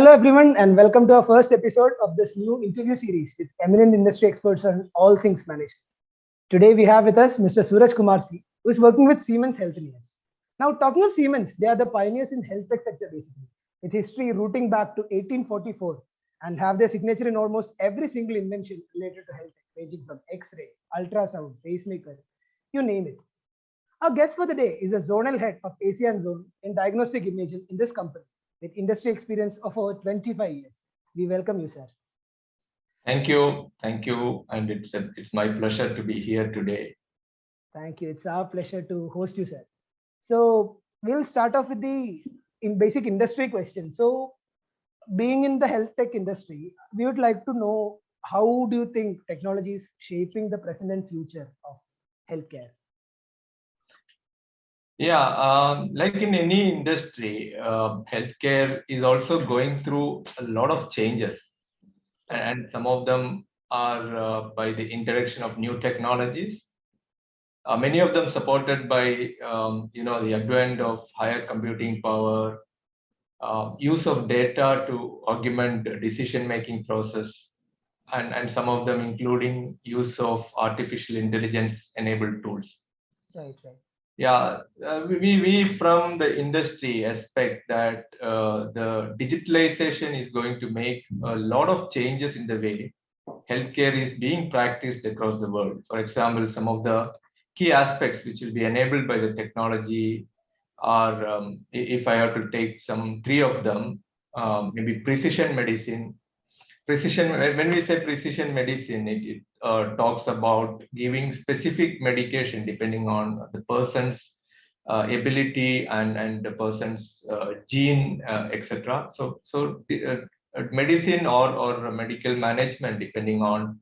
Hello, everyone, and welcome to our first episode of this new interview series with eminent industry experts on all things management. Today, we have with us Mr. SurajKumar C, who is working with Siemens Healthineers. Now, talking of Siemens, they are the pioneers in health tech sector, basically, with history rooting back to 1844 and have their signature in almost every single invention related to health tech, ranging from X-ray, ultrasound, pacemaker, you name it. Our guest for the day is a zonal head of ASEAN Zone in diagnostic imaging in this company with industry experience of over 25 years. We welcome you, sir. Thank you, and it's my pleasure to be here today. Thank you. It's our pleasure to host you, sir. So we'll start off with the basic industry question. So, being in the health tech industry, we would like to know how do you think technology is shaping the present and future of healthcare? Yeah, like in any industry, healthcare is also going through a lot of changes, and some of them are by the introduction of new technologies. Many of them supported by the advent of higher computing power, use of data to augment the decision-making process, and some of them including use of artificial intelligence-enabled tools. Right, right. Yeah, we from the industry expect that the digitalization is going to make a lot of changes in the way healthcare is being practiced across the world. For example, some of the key aspects which will be enabled by the technology are, if I have to take some three of them, maybe precision medicine. When we say precision medicine, it talks about giving specific medication depending on the person's ability and the person's gene, etc. So medicine or medical management depending on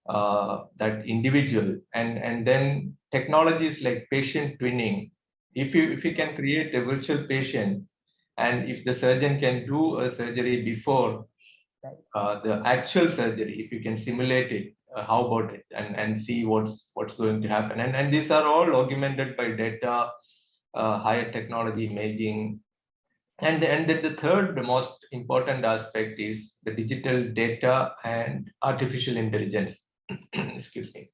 that individual, and then technologies like patient twinning. If you can create a virtual patient, and if the surgeon can do a surgery before the actual surgery, if you can simulate it, how about it, and see what's going to happen, and these are all augmented by data, higher technology imaging, and the third, the most important aspect is the digital data and artificial intelligence. Excuse me.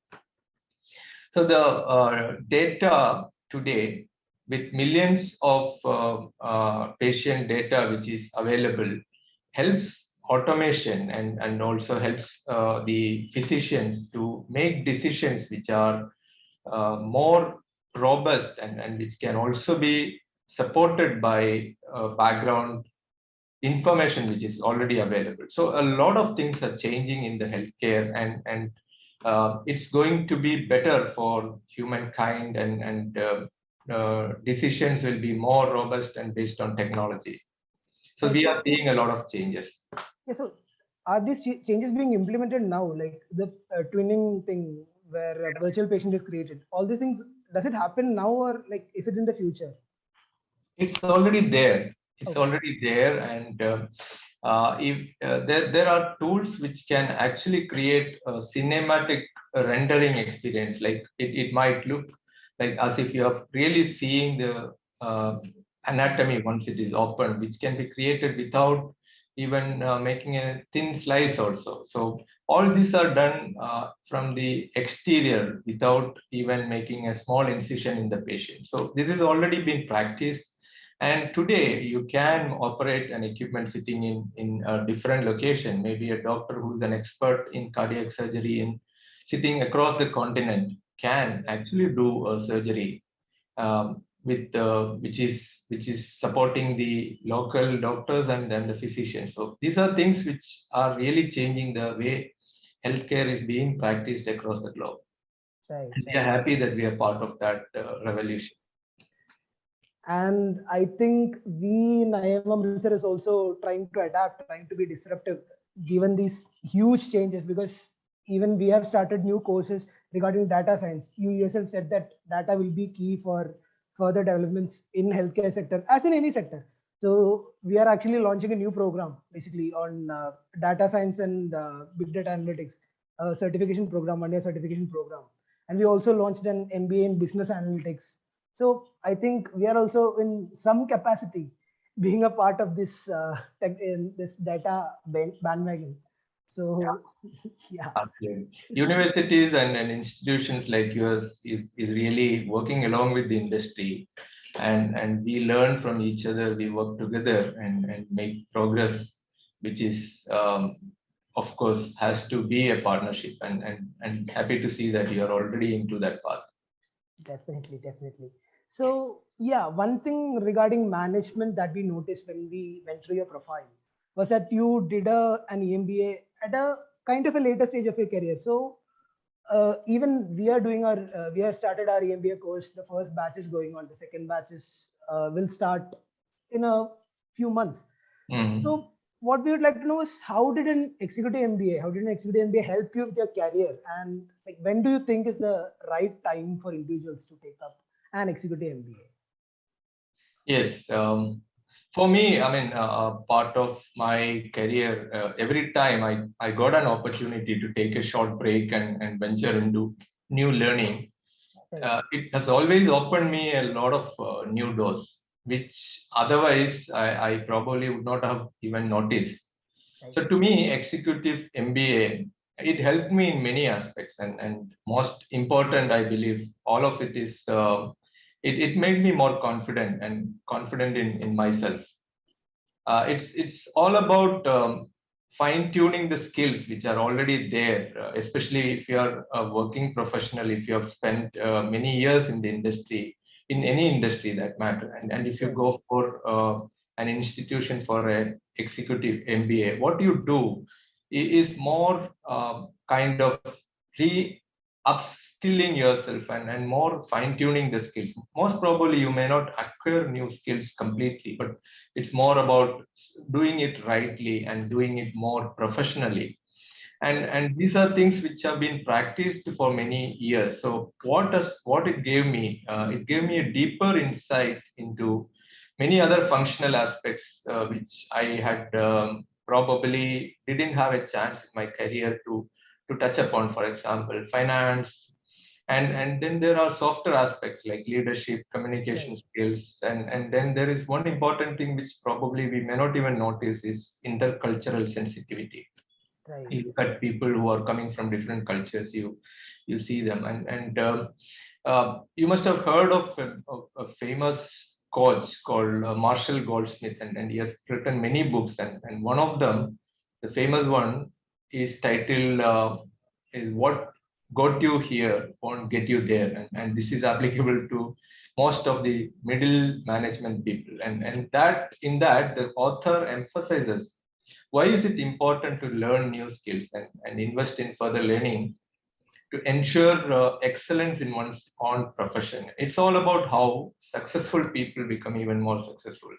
So the data today, with millions of patient data which is available, helps automation and also helps the physicians to make decisions which are more robust and which can also be supported by background information which is already available. So a lot of things are changing in the healthcare, and it's going to be better for humankind, and decisions will be more robust and based on technology. So we are seeing a lot of changes. Yeah, so are these changes being implemented now, like the twinning thing where a virtual patient is created? All these things, does it happen now, or like is it in the future? It's already there. It's already there, and if there are tools which can actually create a cinematic rendering experience, like it might look like as if you are really seeing the anatomy once it is open, which can be created without even making a thin slice also. So all these are done from the exterior without even making a small incision in the patient. So this has already been practiced. And today you can operate an equipment sitting in a different location, maybe a doctor who's an expert in cardiac surgery and sitting across the continent can actually do a surgery with which is supporting the local doctors and then the physicians. So these are things which are really changing the way healthcare is being practiced across the globe. Right, and we are happy that we are part of that revolution. And I think we in IIM Amritsar is also trying to adapt, trying to be disruptive, given these huge changes, because even we have started new courses regarding data science. You yourself said that data will be key for further developments in healthcare sector, as in any sector. So we are actually launching a new program, basically on data science and big data analytics, certification program, 1 year certification program. And we also launched an MBA in business analytics. So I think we are also in some capacity being a part of this in this data bandwagon. So yeah, Absolutely. Universities and institutions like yours is really working along with the industry, and we learn from each other, we work together and make progress, which is, of course, has to be a partnership, and happy to see that you are already into that path. definitely, definitely. So yeah, one thing regarding management that we noticed when we went through your profile was that you did an EMBA at a kind of a later stage of your career. So even we are doing our we have started our EMBA course. The first batch is going on. The second batch is will start in a few months. Mhm. So what we would like to know is how did an executive MBA, how did an executive MBA help you with your career, and like when do you think is the right time for individuals to take up an executive MBA? Yes, for me, I mean, part of my career, every time I got an opportunity to take a short break and venture into new learning, Right, it has always opened me a lot of new doors, which otherwise I probably would not have even noticed. right, So to me, executive MBA, it helped me in many aspects, and most important, I believe, all of it is it made me more confident and confident in myself. It's all about fine tuning the skills which are already there, especially if you are a working professional, if you have spent many years in the industry, in any industry that matter, and if you right, go for an institution for an executive MBA, what you do is more kind of re upskilling yourself and more fine tuning the skills. Most probably, you may not acquire new skills completely, but it's more about doing it rightly and doing it more professionally. And right, and these are things which have been practiced for many years. So what it gave me? It gave me a deeper insight into many other functional aspects which I had probably didn't have a chance in my career to touch upon. For example, finance, and then there are softer aspects like leadership, communication right, skills, and then there is one important thing which probably we may not even notice is intercultural sensitivity. right, You look at people who are coming from different cultures, you see them, and you must have heard of a famous coach called Marshall Goldsmith, and he has written many books, and one of them, the famous one, is titled is what got you here won't get you there, and this is applicable to most of the middle management people, and that in that the author emphasizes why is it important to learn new skills and invest in further learning to ensure excellence in one's own profession. It's all about how successful people become even more successful.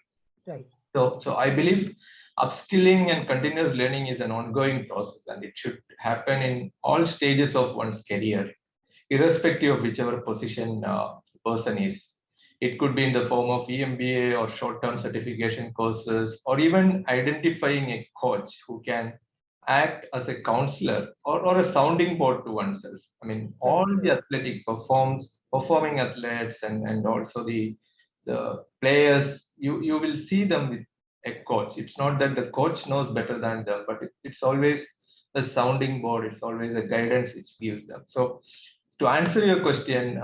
right, So I believe upskilling and continuous learning is an ongoing process, and it should happen in all stages of one's career, irrespective of whichever position the person is. It could be in the form of EMBA or short-term certification courses, or even identifying a coach who can act as a counselor or a sounding board to oneself. I mean, all right, the right, athletic performing athletes and also the players, you will see them with a coach. It's not that the coach knows better than them, but it's always a sounding board. It's always a guidance which gives them. So to answer your question,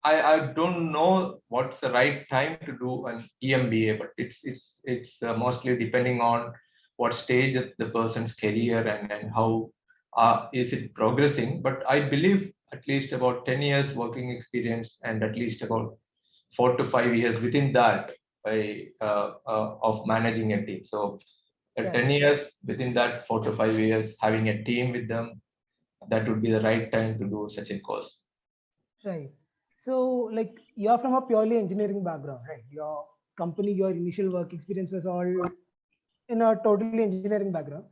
I don't know what's the right time to do an EMBA, but it's mostly depending on what stage of the person's career and how is it progressing. But I believe at least about 10 years working experience and at least about 4 to 5 years within that of managing a team. So at right, 10 years within that 4 to 5 years having a team with them, that would be the right time to do such a course. right. So like you're from a purely engineering background, right? Your company, your initial work experience was all in a totally engineering background.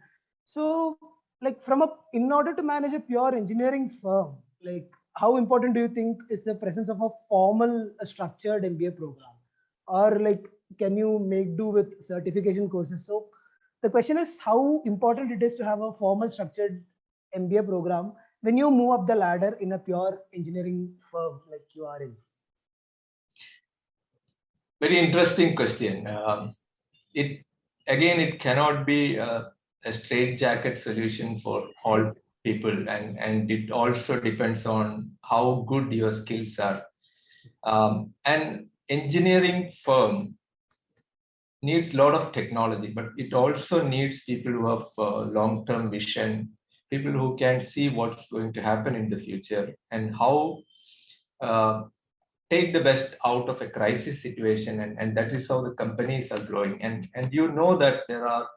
So, like in order to manage a pure engineering firm, like how important do you think is the presence of a formal, structured MBA program, or like can you make do with certification courses? So, the question is how important it is to have a formal, structured MBA program when you move up the ladder in a pure engineering firm like you are in. Very interesting question. It again, it cannot be a straight jacket solution for all people, and it also depends on how good your skills are. An engineering firm needs a lot of technology, but it also needs people who have long-term vision, people who can see what's going to happen in the future and how uh, take the best out of a crisis situation, and that is how the companies are growing. And you know that there are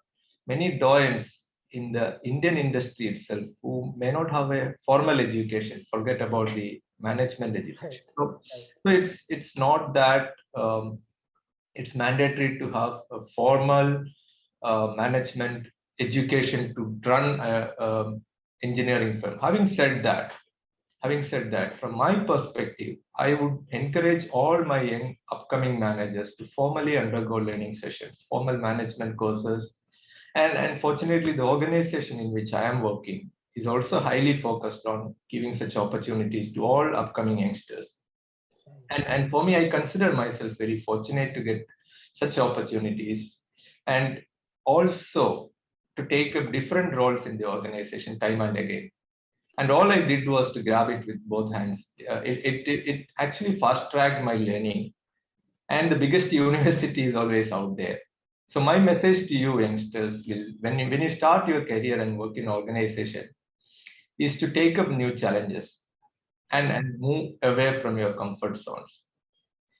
many doyens in the Indian industry itself who may not have a formal education, forget about the management Right. education. So, Right. so it's not that it's mandatory to have a formal management education to run a engineering firm. Having said that, from my perspective, I would encourage all my young upcoming managers to formally undergo learning sessions, formal management courses. And fortunately, the organization in which I am working is also highly focused on giving such opportunities to all upcoming youngsters. And for me, I consider myself very fortunate to get such opportunities and also to take up different roles in the organization time and again. And all I did was to grab it with both hands. It actually fast tracked my learning. And the biggest university is always out there. So my message to you youngsters, when you start your career and work in organization, is to take up new challenges and move away from your comfort zones.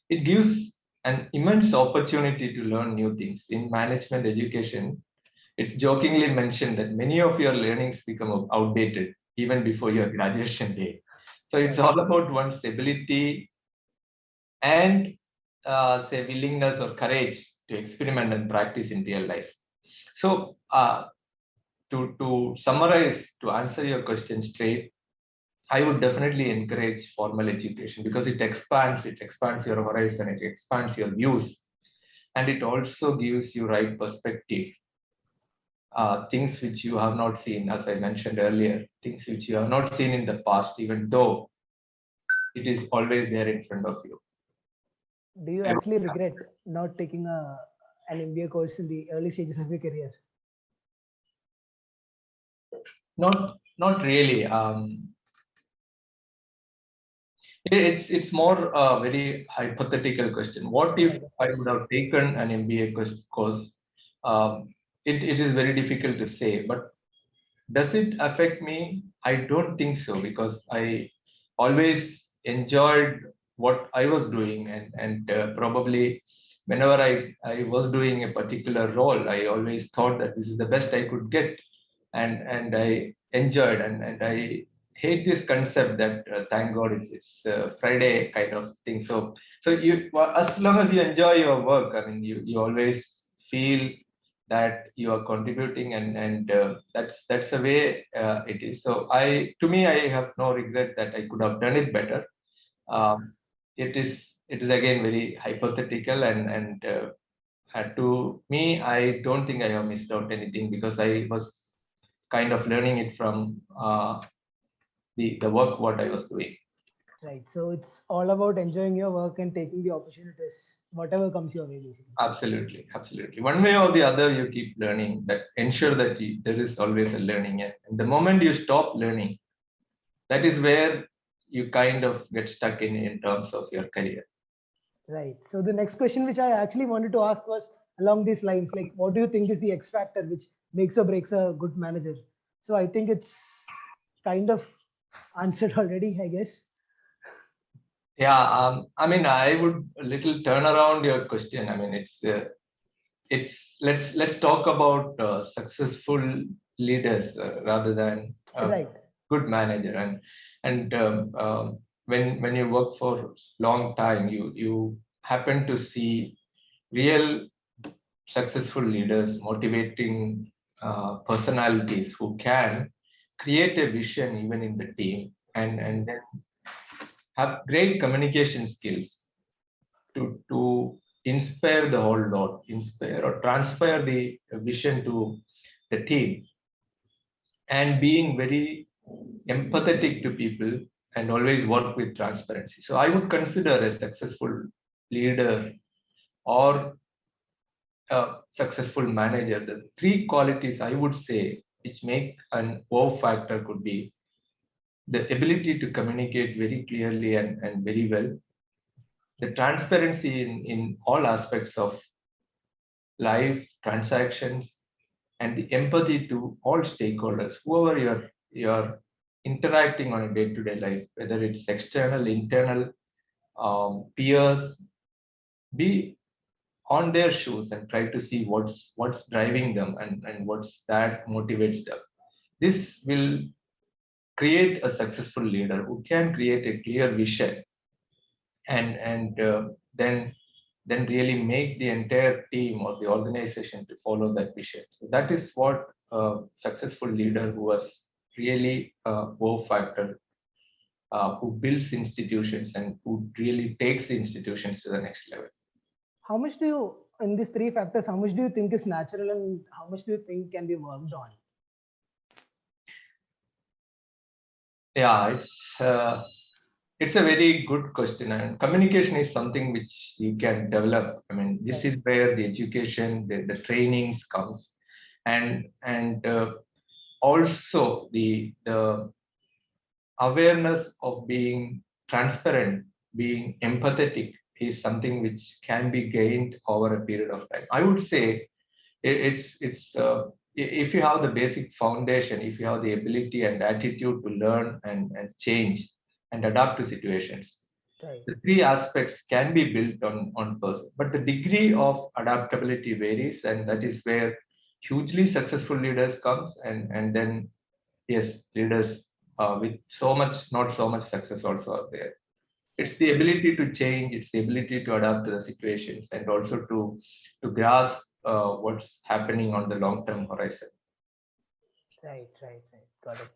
It gives an immense opportunity to learn new things. In management education, it's jokingly mentioned that many of your learnings become outdated even before your graduation day. So it's all about one's ability and say willingness or courage to experiment and practice in real life. So to summarize, to answer your question straight, I would definitely encourage formal education because it expands your horizon, it expands your views, and it also gives you right perspective. Things which you have not seen, as I mentioned earlier, things which you have not seen in the past, even though it is always there in front of you. Do you I actually regret not taking an MBA course in the early stages of your career? Not really. It's more a very hypothetical question. What if Right, of I would course. have taken an MBA course? It is very difficult to say, but does it affect me? I don't think so because I always enjoyed what I was doing, and probably whenever I was doing a particular role, I always thought that this is the best I could get, and I enjoyed, and I hate this concept that thank God it's Friday kind of thing. So as long as you enjoy your work, I mean you always feel that you are contributing, and that's the way it is. So to me, I have no regret that I could have done it better. um, it is again very hypothetical, and to me, I don't think I have missed out anything because I was kind of learning it from the work what I was doing. Right. So it's all about enjoying your work and taking the opportunities, whatever comes your way, basically. Absolutely, absolutely. One way or the other, you keep learning. That ensure that there is always a learning, and the moment you stop learning, that is where you kind of get stuck in terms of your career. Right. So the next question, which I actually wanted to ask, was along these lines, like, what do you think is the X factor which makes or breaks a good manager? So I think it's kind of answered already, I guess. Yeah, I mean, I would a little turn around your question. I mean, it's let's talk about successful leaders rather than a Right. good manager. And when you work for long time, you happen to see real successful leaders, motivating personalities who can create a vision even in the team, and then have great communication skills to inspire the whole lot, inspire or transfer the vision to the team, and being very empathetic to people and always work with transparency. So I would consider a successful leader or a successful manager, the three qualities I would say which make an wow factor could be the ability to communicate very clearly and very well, the transparency in all aspects of life, transactions, and the empathy to all stakeholders, whoever you're interacting on a day-to-day life, whether it's external, internal, peers, be on their shoes and try to see what's driving them and what's that motivates them. This will create a successful leader who can create a clear vision and then really make the entire team or the organization to follow that vision. So that is what a successful leader who has really wow factor, who builds institutions and who really takes the institutions to the next level. How much do you, in these three factors, how much do you think is natural and how much do you think can be worked on? Yeah, it's a very good question, and communication is something which you can develop. I mean, this is where the education, the trainings comes, and also the awareness of being transparent, being empathetic is something which can be gained over a period of time. I would say it's if you have the basic foundation, if you have the ability and attitude to learn and change and adapt to situations, Right. the three aspects can be built on person, but the degree of adaptability varies, and that is where hugely successful leaders comes, and then yes, leaders with so much not so much success also are there. It's the ability to change, it's the ability to adapt to the situations, and also to grasp what's happening on the long term horizon. Right. Got it.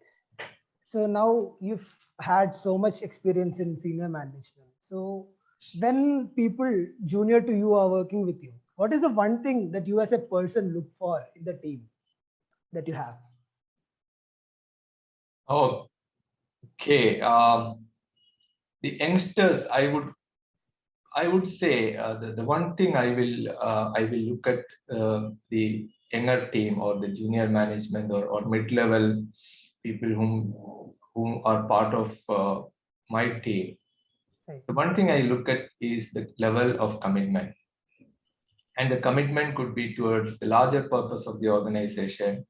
So now you've had so much experience in senior management. So when people junior to you are working with you, what is the one thing that you as a person look for in the team that you have? Oh, okay. The youngsters, I would say the one thing I will look at the younger team or the junior management or mid-level people whom are part of my team. Right. The one thing I look at is the level of commitment, and the commitment could be towards the larger purpose of the organization.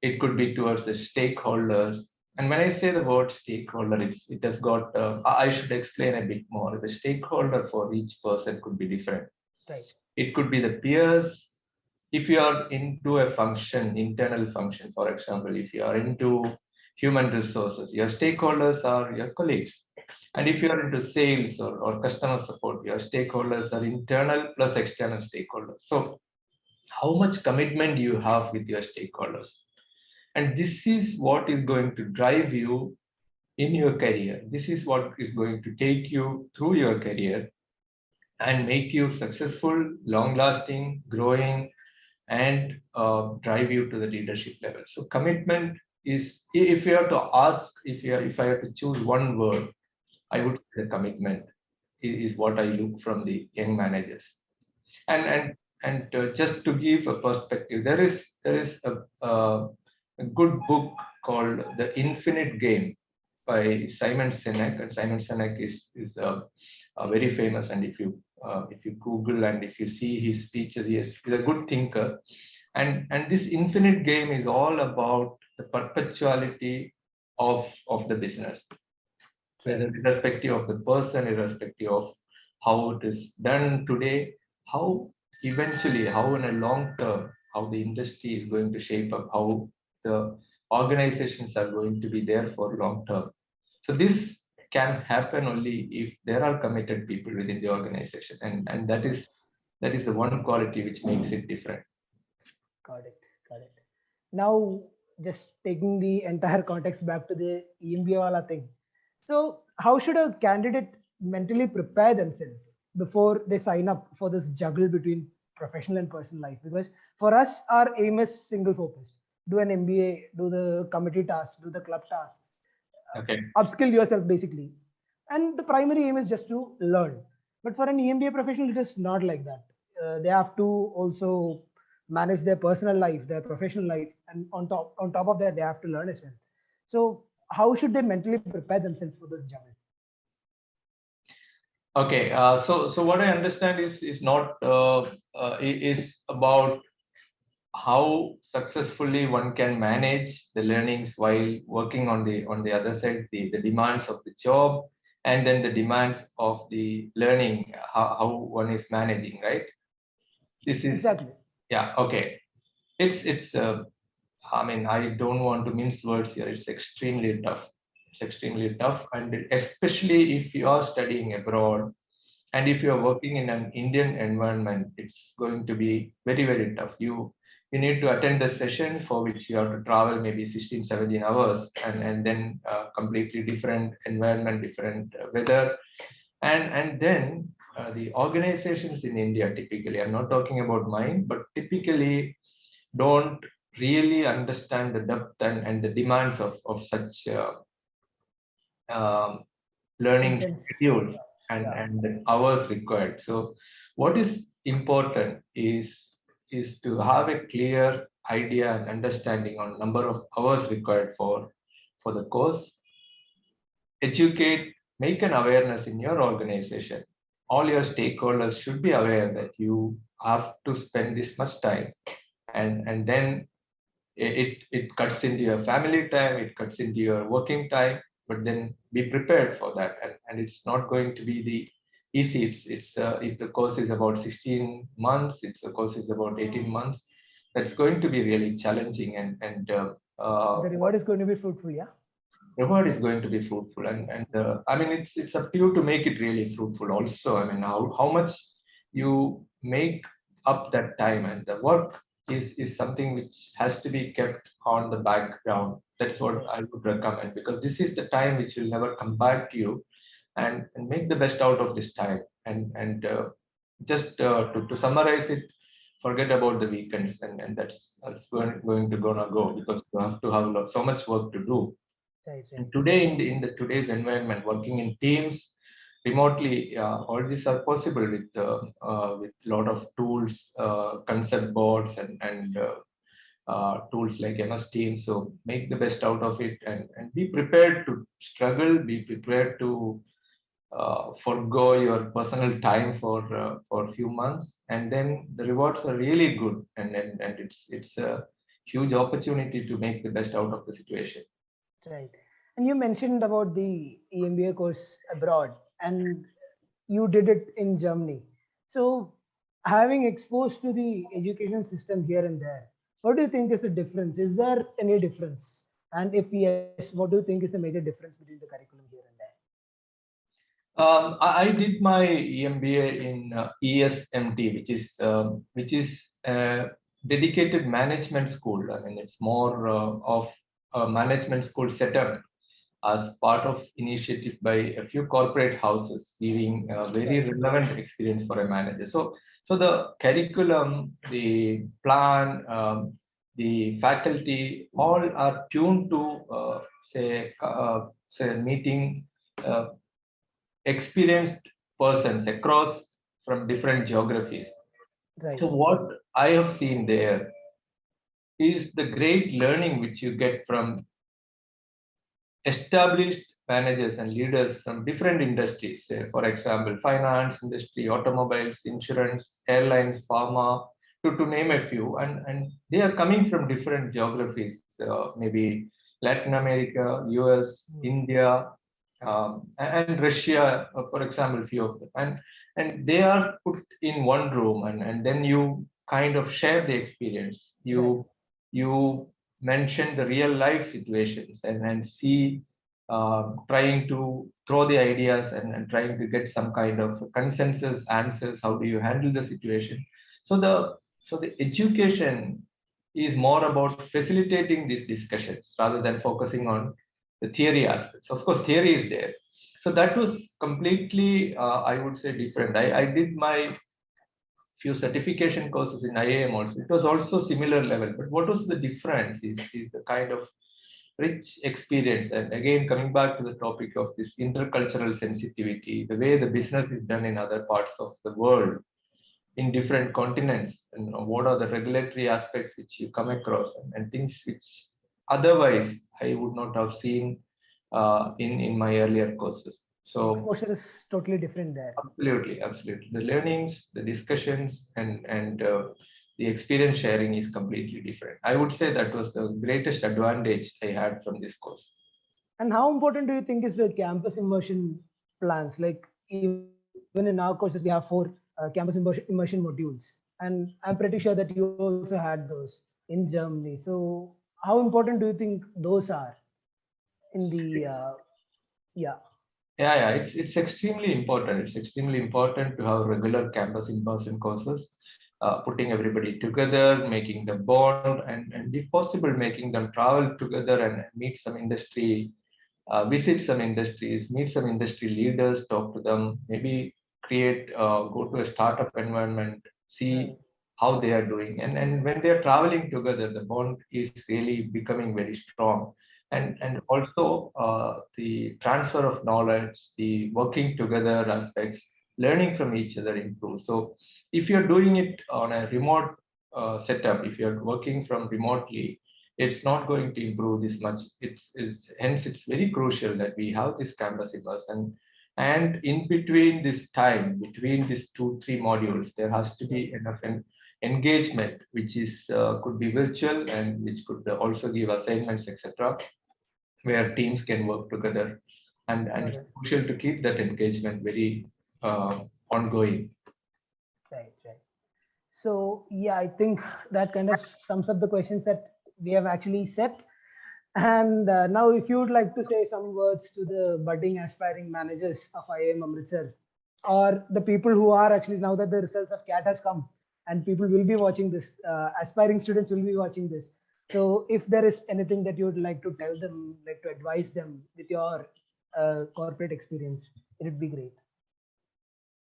It could be towards the stakeholders. And when I say the word stakeholder, it has got, I should explain a bit more. The stakeholder for each person could be different. Right. It could be the peers. If you are into a function, internal function, for example, if you are into human resources, your stakeholders are your colleagues. And if you are into sales or customer support, your stakeholders are internal plus external stakeholders. So how much commitment you have with your stakeholders, and this is what is going to drive you in your career. This is what is going to take you through your career and make you successful, long lasting, growing, and drive you to the leadership level. So commitment is, if you have to ask, if I have to choose one word, I would say commitment is what I look from the young managers. And just to give a perspective, there is a good book called The Infinite Game by Simon Sinek, and Simon Sinek is very famous. And if you Google and if you see his speeches, he's a good thinker. And this infinite game is all about the perpetuality of the business, whether irrespective of the person, irrespective of how it is done today, how eventually, how in a long term, how the industry is going to shape up, how the organizations are going to be there for long term. So this can happen only if there are committed people within the organization, and that is the one quality which makes it different. Got it. Now, just taking the entire context back to the EMBA wala thing. So, how should a candidate mentally prepare themselves before they sign up for this juggle between professional and personal life? Because for us, our aim is single focus: do an MBA, do the committee tasks, do the club tasks, Okay. upskill yourself basically. And the primary aim is just to learn. But for an EMBA professional, it is not like that. they have to also manage their personal life, their professional life, and on top of that, they have to learn as well. So how should they mentally prepare themselves for this journey? Okay, so what I understand is not is about how successfully one can manage the learnings while working on the other side, the demands of the job, and then the demands of the learning, how one is managing, right? This is, Exactly. yeah, okay. It's I mean, I don't want to mince words here. It's extremely tough. It's extremely tough, and especially if you are studying abroad and if you're working in an Indian environment, it's going to be very, very tough. You need to attend the session for which you have to travel maybe 16, 17 hours, and then completely different environment, different weather. And then the organizations in India typically, I'm not talking about mine, but typically don't really understand the depth and the demands of such um, learning Intense. schedule Yeah. and the hours required. So what is important is to have a clear idea and understanding on number of hours required for the course, educate, make an awareness in your organization. All your stakeholders should be aware that you have to spend this much time, and then it cuts into your family time, it cuts into your working time, but then be prepared for that. And it's not going to be the easy. It's if the course is about 16 months, if the course is about 18 months, that's going to be really challenging, The reward is going to be fruitful. Yeah. reward is going to be fruitful. And I mean, it's up to you to make it really fruitful also. I mean, how much you make up that time, and the work is something which has to be kept on the background. That's what Right. I would recommend, because this is the time which will never come back to you. And make the best out of this time. And just to summarize it, forget about the weekends, and that's going to gonna go, because you have to have so much work to do. Right. Right. And today, in the today's environment, working in teams remotely, all these are possible with a lot of tools, concept boards, and tools like MS Teams. So make the best out of it, and be prepared to struggle. Be prepared to forego your personal time for a few months, and then the rewards are really good, and it's a huge opportunity to make the best out of the situation. Right. And you mentioned about the EMBA course abroad, and you did it in Germany. So, having exposed to the education system here and there, what do you think is the difference? Is there any difference? And if yes, what do you think is the major difference between the curriculum here and there? I did my EMBA in ESMT, which is a dedicated management school. I mean, it's more of a management school setup as part of initiative by a few corporate houses, giving a very Right. relevant experience for a manager. So the curriculum, the plan, the faculty, all are tuned to say meeting uh, experienced persons across from different geographies. Right. So what I have seen there is the great learning which you get from established managers and leaders from different industries, say, for example, finance industry, automobiles, insurance, airlines, pharma, to name a few. And they are coming from different geographies, maybe Latin America, US, Hmm. India, and Russia, for example, few of them. And they are put in one room, and then you kind of share the experience. Right. You mention the real life situations, and see trying to throw the ideas, and trying to get some kind of consensus answers. How do you handle the situation? So the education is more about facilitating these discussions rather than focusing on the theory aspects. Of course, theory is there. So that was completely, I would say, different. I did my few certification courses in IAM also. It was also similar level, but what was the difference is the kind of rich experience. And again, coming back to the topic of this intercultural sensitivity, the way the business is done in other parts of the world, in different continents, and what are the regulatory aspects which you come across, and things which otherwise I would not have seen in my earlier courses. So Exposure is totally different there. absolutely. The learnings, the discussions, and the experience sharing is completely different. I would say that was the greatest advantage I had from this course. And how important do you think is the campus immersion plans? Like even in our courses, we have 4 campus immersion modules, and I'm pretty sure that you also had those in Germany. So how important do you think those are in the yeah? Yeah, it's extremely important. It's extremely important to have regular campus in-person courses, putting everybody together, making the bond, and if possible, making them travel together and meet some industry, visit some industries, meet some industry leaders, talk to them, maybe go to a startup environment, see how they are doing. And when they are traveling together, the bond is really becoming very strong. And also the transfer of knowledge, the working together aspects, learning from each other improves. So if you're doing it on a remote setup, if you're working from remotely, it's not going to improve this much. Hence it's very crucial that we have this campus immersion. And in between this time, between these 2-3 modules, there has to be enough engagement, which is could be virtual and which could also give assignments, etc., where teams can work together. And it's crucial to keep that engagement very ongoing. Right. So yeah, I think that kind of sums up the questions that we have actually set. And now, if you would like to say some words to the budding aspiring managers of IIM Amritsar, or the people who are actually, now that the results of CAT has come and people will be watching this, aspiring students will be watching this. So if there is anything that you would like to tell them, like to advise them with your corporate experience, it would be great.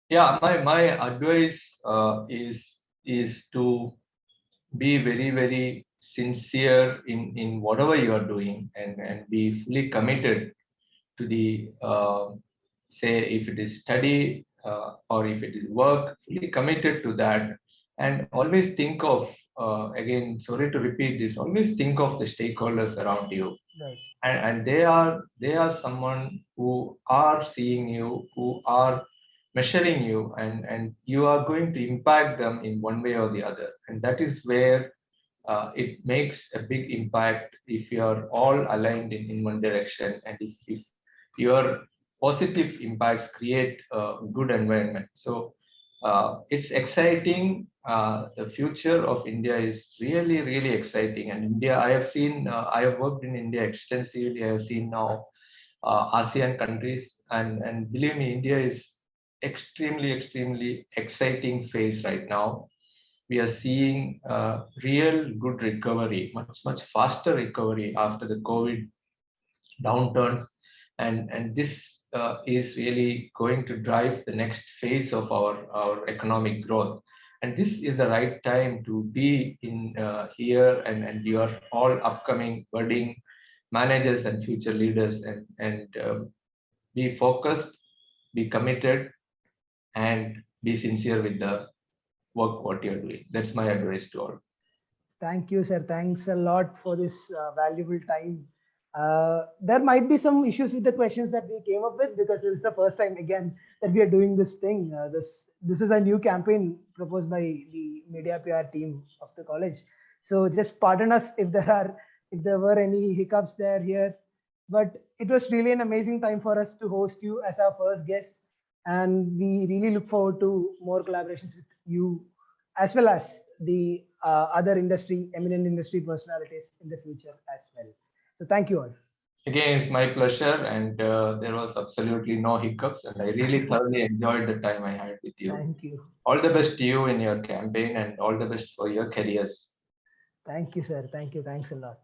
Yeah, my advice is to be very sincere in whatever you are doing, and be fully committed to the say if it is study or if it is work, fully committed to that. And always think of again, sorry to repeat this, always think of the stakeholders around you. Right. And they are someone who are seeing you, who are measuring you, and you are going to impact them in one way or the other. And that is where it makes a big impact if you are all aligned in one direction, and if your positive impacts create a good environment. So it's exciting. The future of India is really exciting. And India, I have seen, I have worked in India extensively. I have seen now ASEAN countries, and believe me, India is extremely exciting phase right now. We are seeing real good recovery, much faster recovery after the COVID downturns, and this is really going to drive the next phase of our economic growth. And this is the right time to be in here, and you are all upcoming budding managers and future leaders, and be focused, be committed, and be sincere with the work what you're doing. That's my advice to all. Thank you, sir. Thanks a lot for this valuable time. There might be some issues with the questions that we came up with, because this is the first time again that we are doing this thing. This is a new campaign proposed by the media PR team of the college. So just pardon us if there were any hiccups there here. But it was really an amazing time for us to host you as our first guest, and we really look forward to more collaborations with you, as well as the other eminent industry personalities in the future as well. So thank you all. Again, it's my pleasure, and there was absolutely no hiccups, and I really thoroughly enjoyed the time I had with you. Thank you. All the best to you in your campaign, and all the best for your careers. Thank you, sir. Thank you. Thanks a lot.